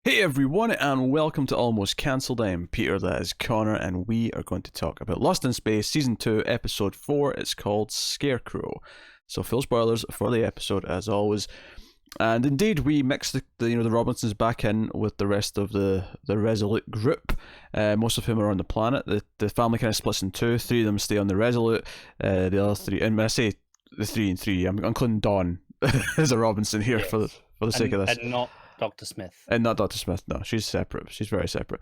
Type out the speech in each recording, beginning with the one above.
Hey everyone, and welcome to Almost Cancelled. I am Peter, that is Connor, and we are going to talk about Lost in Space Season 2, Episode 4. It's called Scarecrow. So full spoilers for the episode, as always. And indeed, we mixed the Robinsons back in with the rest of the Resolute group, most of whom are on the planet. The family kind of splits in two. Three of them stay on the Resolute. The other three, and when I say the 3 and 3, I'm including Dawn as a Robinson here for the sake of this. And not Dr. Smith. And not Dr. Smith, no. She's separate. She's very separate.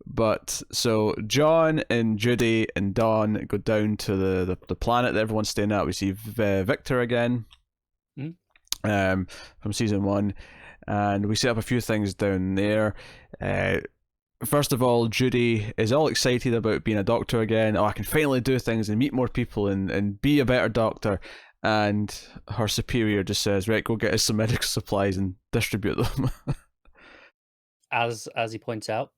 But so John and Judy and Dawn go down to the planet that everyone's staying at. We see Victor again from season 1. And we set up a few things down there. First of all, Judy is all excited about being a doctor again. Oh, I can finally do things and meet more people and be a better doctor. And her superior just says, right, go get us some medical supplies and distribute them. As he points out,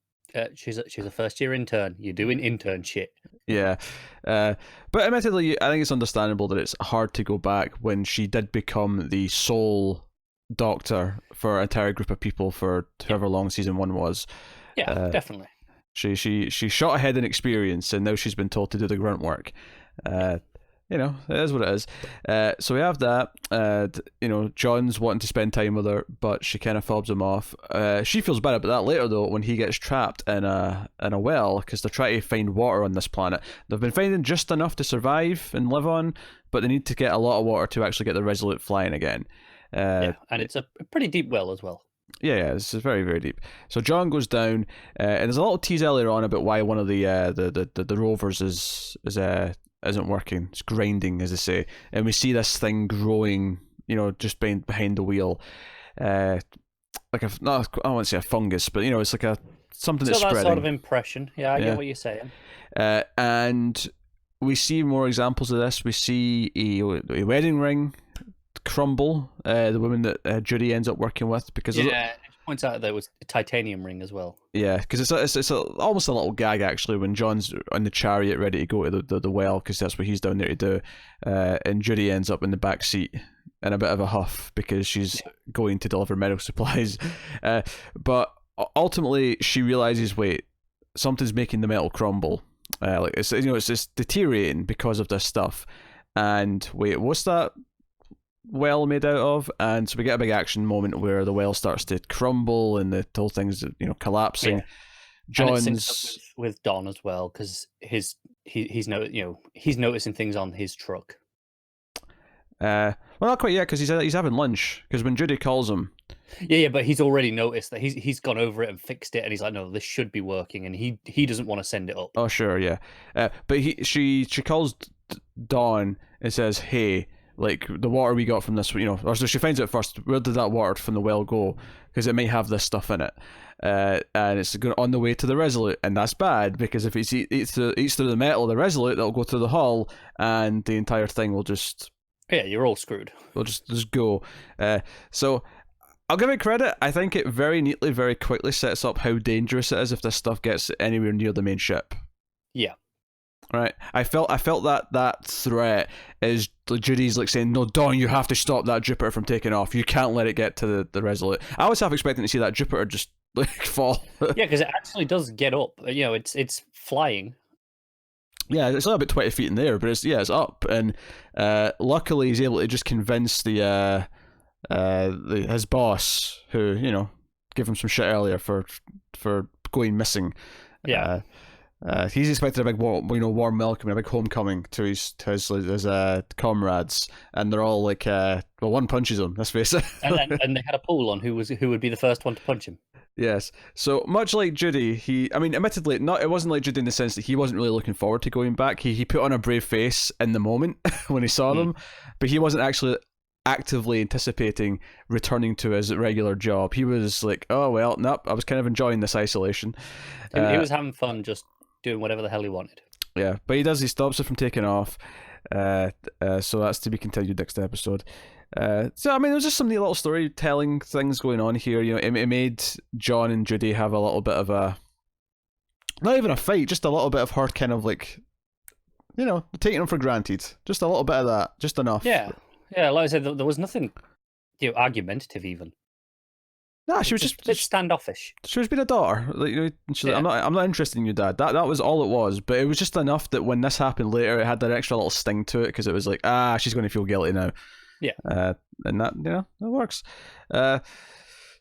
she's a first-year intern. You're doing intern shit. Yeah. But admittedly, I think it's understandable that it's hard to go back when she did become the sole doctor for an entire group of people for however long season 1 was. Yeah, definitely. She shot ahead in experience, and now she's been told to do the grunt work. It is what it is. So we have that. John's wanting to spend time with her, but she kind of fobs him off. She feels bad about that later, though, when he gets trapped in a well, because they're trying to find water on this planet. They've been finding just enough to survive and live on, but they need to get a lot of water to actually get the Resolute flying again. And it's a pretty deep well as well. Yeah, this is very, very deep. So John goes down, and there's a little tease earlier on about why one of the rovers isn't working. It's grinding, as they say, and we see this thing growing, just behind the wheel, I don't want to say a fungus, but it's like something that's spreading. That sort of impression. Yeah, I get what you're saying. And we see more examples of this. We see a wedding ring crumble. The woman that Judy ends up working with, because it points out there was a titanium ring as well. Yeah, because it's almost a little gag actually when John's on the chariot ready to go to the well, because that's what he's down there to do, and Judy ends up in the back seat in a bit of a huff because she's going to deliver medical supplies, but ultimately she realizes, wait, something's making the metal crumble, it's just deteriorating because of this stuff, and wait, what's that well made out of? And so we get a big action moment where the well starts to crumble and the whole thing's collapsing. John's and it syncs up with Don as well, because he's noticing things on his truck. Well, not quite yet, because he's having lunch, because when Judy calls him, but he's already noticed that he's gone over it and fixed it, and he's like, no, this should be working, and he doesn't want to send it up. Oh sure, yeah, but she calls Dawn and says, hey, like, the water we got from this, or so she finds out first, where did that water from the well go? Because it may have this stuff in it. And it's going on the way to the Resolute, and that's bad, because if it eats through the metal of the Resolute, it'll go through the hull, and the entire thing will just... Yeah, you're all screwed. Will just go. So, I'll give it credit. I think it very neatly, very quickly sets up how dangerous it is if this stuff gets anywhere near the main ship. Yeah. Right, I felt that threat is Judy's like saying, no, Dawn, you have to stop that Jupiter from taking off. You can't let it get to the Resolute. I was half expecting to see that Jupiter just like fall. Yeah, because it actually does get up. It's flying. Yeah, it's only about 20 feet in the air, but it's up, and luckily he's able to just convince his boss, who gave him some shit earlier for going missing. Yeah. He's expecting a big warm welcome, a big homecoming to his comrades, and they're all like, one punches him, let's face it. and they had a poll on who would be the first one to punch him. Yes. So much like Judy, admittedly, it wasn't like Judy in the sense that he wasn't really looking forward to going back. He put on a brave face in the moment when he saw them, but he wasn't actually actively anticipating returning to his regular job. He was like, oh well, nope, I was kind of enjoying this isolation. He was having fun, just doing whatever the hell he wanted. Yeah, but he stops it from taking off. So that's to be continued next episode. So there's just some neat little storytelling things going on here. It made John and Judy have a little bit of a, not even a fight, just a little bit of her kind of like, taking them for granted. Just a little bit of that, just enough. Yeah, like I said, there was nothing argumentative even. Nah, she was a bit standoffish. She was being a daughter. Like, she's like, I'm not interested in you, Dad. That was all it was. But it was just enough that when this happened later, it had that extra little sting to it because it was like, she's going to feel guilty now. Yeah. And that that works.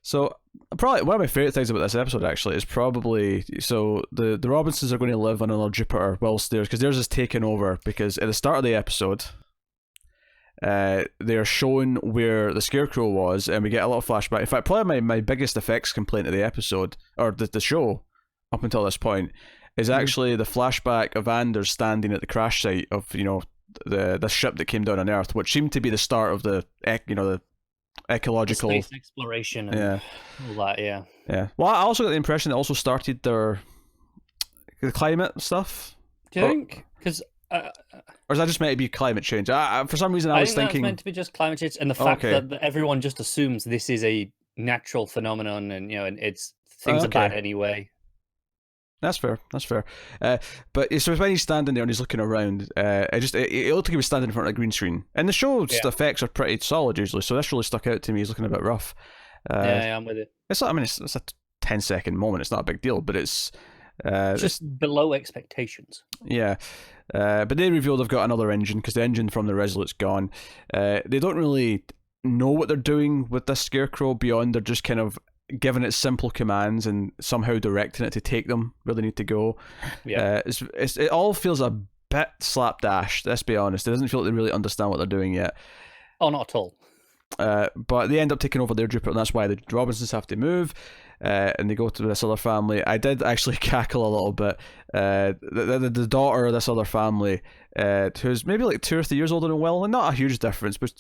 So probably one of my favorite things about this episode actually is probably the Robinsons are going to live on another Jupiter whilst theirs is taken over because at the start of the episode. They're shown where the Scarecrow was, and we get a little flashback. In fact, probably my biggest effects complaint of the episode, or the show, up until this point, is actually the flashback of Anders standing at the crash site of the ship that came down on Earth, which seemed to be the start of the ecological the space exploration. And all that, yeah. Well, I also got the impression it also started the climate stuff. Do you think? Because. Or is that just meant to be climate change? For some reason, I was thinking it's meant to be just climate change, and the fact that everyone just assumes this is a natural phenomenon, and and it's things are bad anyway. That's fair. But so when he's standing there and he's looking around, it looked like he was standing in front of a green screen. And the show's effects are pretty solid usually, so this really stuck out to me. He's looking a bit rough. I'm with it. It's not. I mean, it's a 10-second moment. It's not a big deal, but it's just below expectations. Yeah. But they reveal they've got another engine because the engine from the Resolute's gone. They don't really know what they're doing with this Scarecrow beyond they're just kind of giving it simple commands and somehow directing it to take them where they need to go. Yeah. It all feels a bit slapdash, let's be honest. It doesn't feel like they really understand what they're doing yet. Oh, not at all. But they end up taking over their Jupiter, and that's why the Robinsons have to move. And they go to this other family. I did actually cackle a little bit. The daughter of this other family, who's maybe like 2 or 3 years older than Will, and not a huge difference, but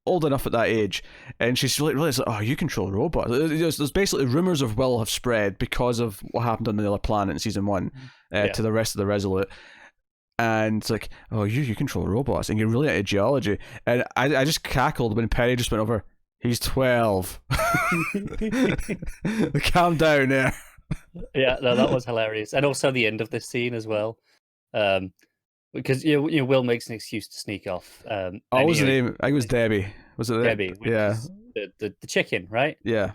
old enough at that age. And she's really like, oh, you control robots. There's basically rumors of Will have spread because of what happened on the other planet in season 1 to the rest of the Resolute. And it's like, oh, you control robots, and you're really into geology. And I just cackled when Penny just went over. He's 12. Calm down there. Yeah, no, that was hilarious, and also the end of this scene as well, because Will makes an excuse to sneak off. What was the name? I think it was Debbie. Was it Debbie? Yeah, the chicken, right? Yeah.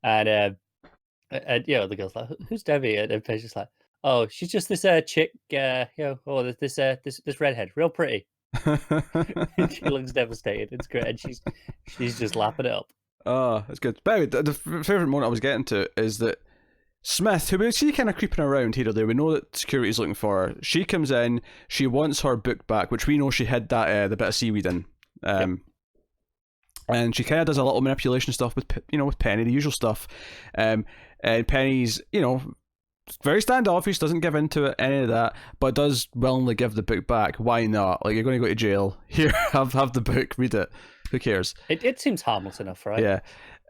And the girl's like, "Who's Debbie?" And Paige's just like, "Oh, she's just this chick. This redhead, real pretty." She looks devastated. It's great, and she's just lapping it up. Oh, that's good. But anyway, the favourite moment I was getting to is that Smith, who we see kind of creeping around here or there, we know that security's looking for her. She comes in, she wants her book back, which we know she hid that the bit of seaweed in. And she kind of does a little manipulation stuff with Penny, the usual stuff. And Penny's very standoffish, doesn't give into it, any of that, but does willingly give the book back. Why not? Like, you're going to go to jail. Here, have the book, read it. Who cares? It seems harmless enough, right? Yeah.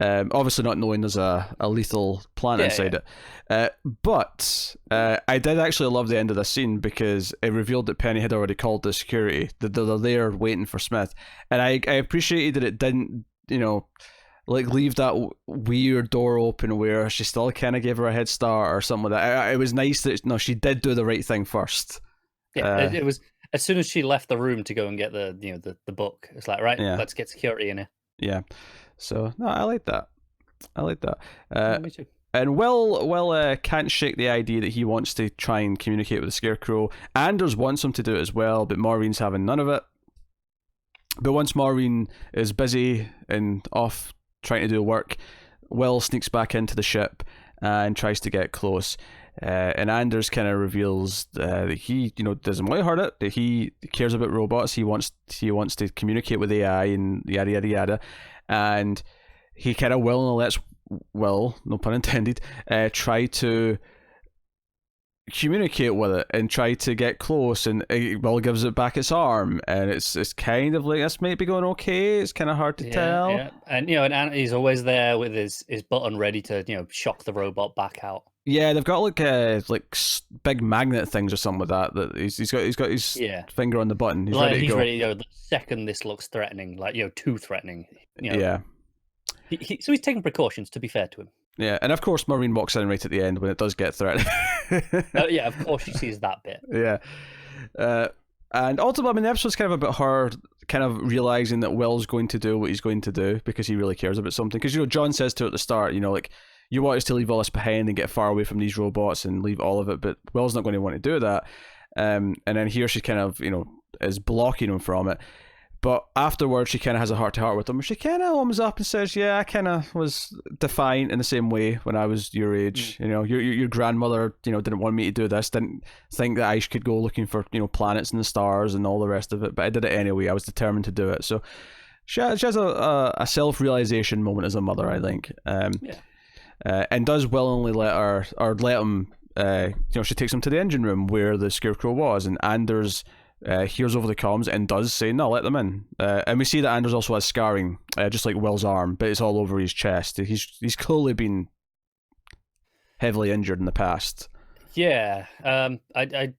Obviously not knowing there's a lethal plant inside it. But I did actually love the end of this scene because it revealed that Penny had already called the security. They're there waiting for Smith. And I appreciated that it didn't, leave that weird door open where she still kind of gave her a head start or something like that. It was nice that she did do the right thing first. Yeah, it was as soon as she left the room to go and get the book. It's like, right, let's get security in here. Yeah, so no, I like that. Me too. And Will can't shake the idea that he wants to try and communicate with the Scarecrow. Anders wants him to do it as well, but Maureen's having none of it. But once Maureen is busy and off trying to do work, Will sneaks back into the ship and tries to get close. And Anders kind of reveals that he, doesn't want to hurt it. That he cares about robots. He wants to communicate with AI and yada yada yada. And he kind of willingly lets Will, no pun intended, try to communicate with it and try to get close, and Will gives it back its arm, and it's kind of like, this might be going okay. It's kind of hard to tell. Yeah. And and he's always there with his button ready to shock the robot back out. Yeah, they've got like big magnet things or something like that. He's got his finger on the button. He's ready to go. Ready. The second this looks threatening, too threatening. Yeah. So he's taking precautions, to be fair to him. Yeah, and of course Maureen walks in right at the end when it does get threatened. Yeah, of course she sees that bit. Yeah. And ultimately, the episode's kind of about her kind of realizing that Will's going to do what he's going to do because he really cares about something. Because John says to her at the start, like, you want us to leave all this behind and get far away from these robots and leave all of it, but Will's not going to want to do that. And then here she kind of is blocking him from it. But afterwards, she kind of has a heart-to-heart with him. She kind of warms up and says, yeah, I kind of was defiant in the same way when I was your age. Your grandmother, didn't want me to do this, didn't think that I could go looking for, planets and the stars and all the rest of it. But I did it anyway. I was determined to do it. So she has a self-realization moment as a mother, I think. And does willingly let him, she takes him to the engine room where the Scarecrow was. And Anders hears over the comms and does say, no, let them in. And we see that Anders also has scarring, just like Will's arm, but it's all over his chest. He's clearly been heavily injured in the past. Yeah. I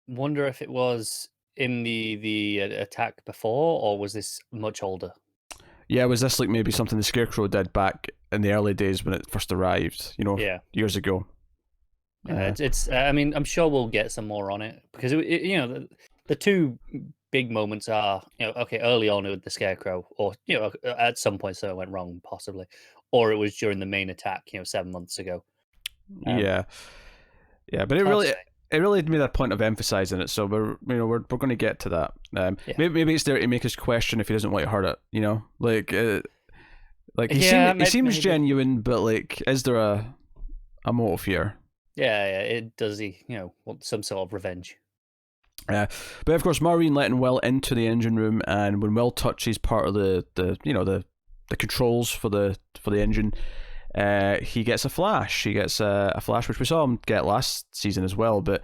wonder if it was in the attack before, or was this much older? Yeah, was this like maybe something the Scarecrow did back in the early days when it first arrived, years ago? It's I mean, I'm sure we'll get some more on it, because the two big moments are, okay, early on with the Scarecrow, or at some point so it went wrong possibly, or it was during the main attack 7 months ago. Yeah, but it really made a point of emphasizing it, so we're going to get to that. Maybe it's there to make us question if he doesn't want to hurt it, like he seems genuine, but like, is there a motive here? Does he want some sort of revenge? But of course, Maureen letting Will into the engine room, and when Will touches part of the controls for the engine, he gets a flash. He gets a flash, which we saw him get last season as well. But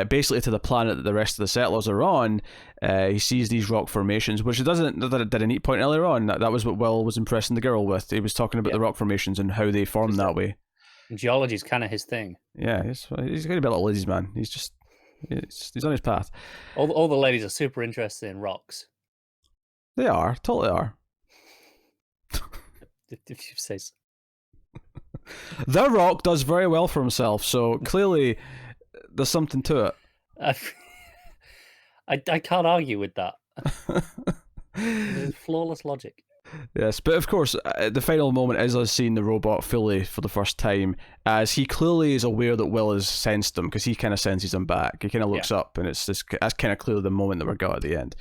basically, to the planet that the rest of the settlers are on, he sees these rock formations, which it did a neat point earlier on. That was what Will was impressing the girl with. He was talking about the rock formations and how they form that way. Geology is kind of his thing. Yeah, he's going to be a little ladies' man. He's on his path. All the ladies are super interested in rocks. They are, totally are. If you say so. The Rock does very well for himself, so clearly there's something to it. I can't argue with that. Flawless logic. Yes, but of course, the final moment is us seeing the robot fully for the first time, as he clearly is aware that Will has sensed him, because he kind of senses him back. He kind of looks up, and that's kind of clearly the moment that we got at the end,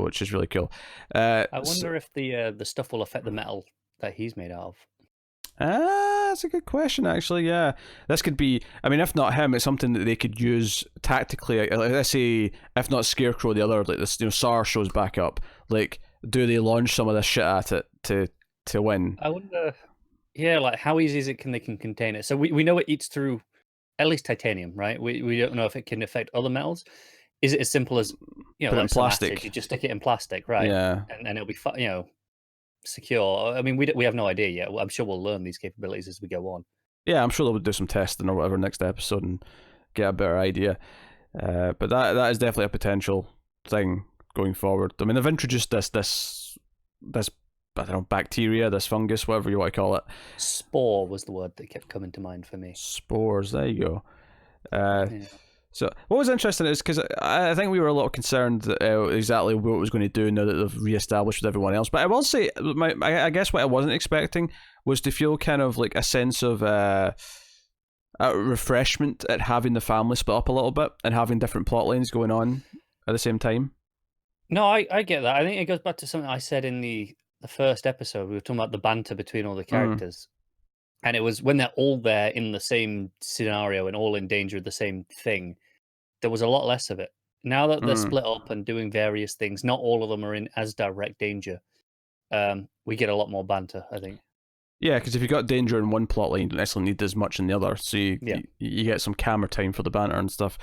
which is really cool. I wonder if the stuff will affect the metal that he's made out of. That's a good question, actually. Yeah, this could be. I mean, if not him, it's something that they could use tactically. Let's say, if not Scarecrow, the other, like this, SAR shows back up. Like, do they launch some of this shit at it to win? I wonder. Yeah, like how easy is it? They can contain it? So we know it eats through at least titanium, right? We don't know if it can affect other metals. Is it as simple as put it like in plastic? Acid, you just stick it in plastic, right? Yeah, and it'll be secure. I mean, we have no idea yet. I'm sure we'll learn these capabilities as we go on. Yeah, I'm sure they'll do some testing or whatever next episode and get a better idea. But that is definitely a potential thing going forward. I mean, they've introduced this I don't know, bacteria, this fungus, whatever you want to call it. Spore was the word that kept coming to mind for me. Spores, there you go. So what was interesting is, because I think we were a little concerned exactly what it was going to do now that they've re-established with everyone else. But I will say, I guess what I wasn't expecting was to feel kind of like a sense of a refreshment at having the family split up a little bit and having different plot lines going on at the same time. No, I get that. I think it goes back to something I said in the first episode. We were talking about the banter between all the characters. And it was when they're all there in the same scenario and all in danger of the same thing, there was a lot less of it. Now that they're split up and doing various things, not all of them are in as direct danger. We get a lot more banter, I think. Yeah, because if you've got danger in one plotline, you don't necessarily need as much in the other. So you get some camera time for the banter and stuff.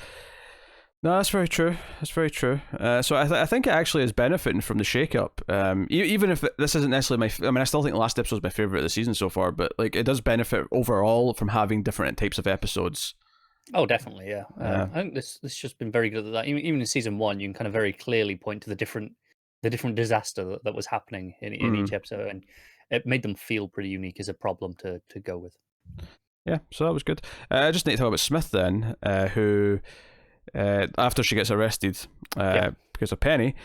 No, that's very true. That's very true. So I think it actually is benefiting from the shake-up. Even if this isn't necessarily I still think the last episode is my favourite of the season so far, but like it does benefit overall from having different types of episodes. Oh, definitely, yeah. I think this just been very good at that. Even in season 1, you can kind of very clearly point to the different disaster that was happening in each episode, and it made them feel pretty unique as a problem to go with. Yeah, so that was good. I just need to talk about Smith then, who after she gets arrested because of Penny,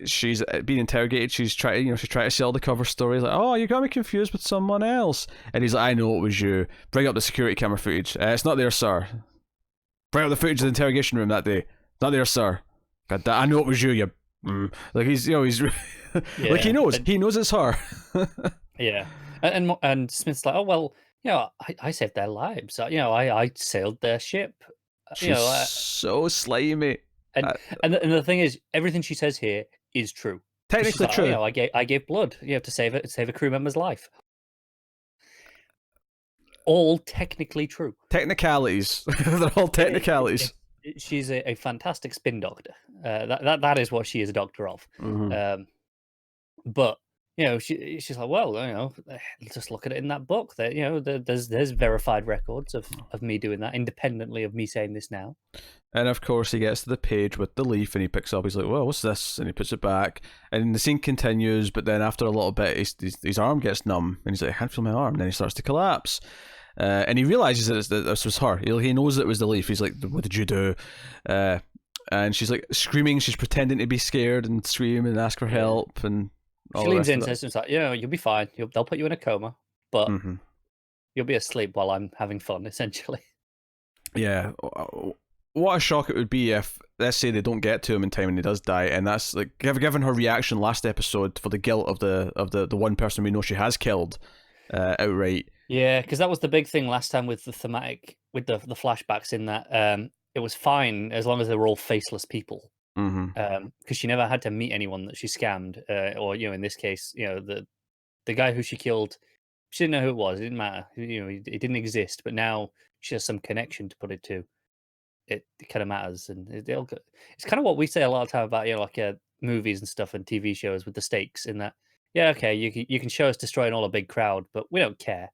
she's being interrogated. She's trying to sell the cover story. Like, oh, you got me confused with someone else. And he's like, I know it was you. Bring up the security camera footage. It's not there, sir. Bring up the footage of the interrogation room that day. Not there, sir. God, I know it was you. You. Like he's like he knows it's her. Yeah, and Smith's like, oh well, I saved their lives. I sailed their ship. She's so slimy. And the thing is, everything she says here is true. Technically like, true. I gave blood, to save a crew member's life. All technically true. Technicalities. They're all technicalities. She's a fantastic spin doctor. That is what she is a doctor of. Mm-hmm. But she's like, well, just look at it in that book. That there's verified records of me doing that independently of me saying this now. And of course, he gets to the page with the leaf, and he picks up. He's like, "Well, what's this?" And he puts it back, and the scene continues. But then after a little bit, his arm gets numb, and he's like, "I can't feel my arm." And then he starts to collapse. And he realizes that this was her. He knows it was the leaf. He's like, "What did you do?" And she's like screaming. She's pretending to be scared and scream and ask for help. And she leans in and says, "You'll be fine. They'll put you in a coma, but you'll be asleep while I'm having fun." Essentially. Yeah. What a shock it would be if, let's say, they don't get to him in time and he does die, and that's like given her reaction last episode for the guilt of the one person we know she has killed outright. Yeah, because that was the big thing last time with the thematic, with the flashbacks in that it was fine as long as they were all faceless people. Because she never had to meet anyone that she scammed, or in this case, the guy who she killed, she didn't know who it was. It didn't matter. It didn't exist. But now she has some connection to put it to. It kind of matters, and it's kind of what we say a lot of time about movies and stuff and TV shows with the stakes. In that, okay, you can show us destroying all a big crowd, but we don't care.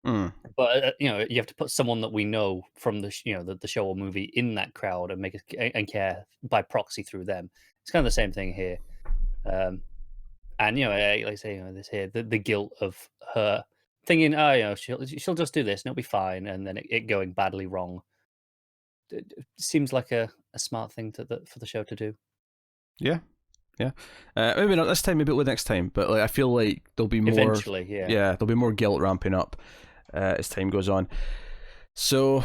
But you have to put someone that we know from the the show or movie in that crowd and make it and care by proxy through them. It's kind of the same thing here, and like I say, this here the guilt of her thinking, she'll just do this and it'll be fine, and then it going badly wrong. It seems like a smart thing for the show to do. Yeah. Maybe not this time, maybe next time. But I feel like there'll be more. Eventually, yeah, there'll be more guilt ramping up as time goes on. So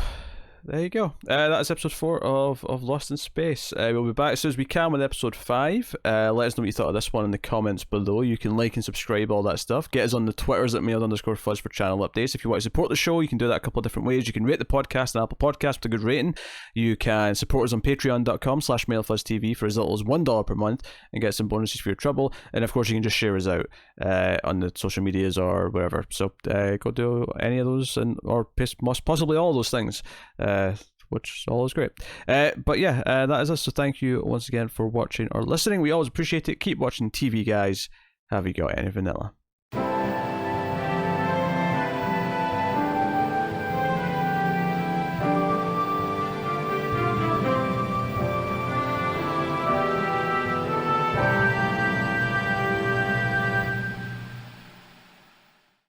there you go. That is episode 4 of Lost in Space. We'll be back as soon as we can with episode 5. Let us know what you thought of this one in the comments below. You can like and subscribe, all that stuff. Get us on the Twitters at @mailed_fuzz for channel updates. If you want to support the show, you can do that a couple of different ways. You can rate the podcast on Apple Podcasts with a good rating. You can support us on patreon.com/mailfuzztv for as little as $1 per month and get some bonuses for your trouble. And of course, you can just share us out on the social medias or wherever. So go do any of those or possibly all those things. Which is always great. But yeah, that is us. So thank you once again for watching or listening. We always appreciate it. Keep watching TV, guys. Have you got any vanilla?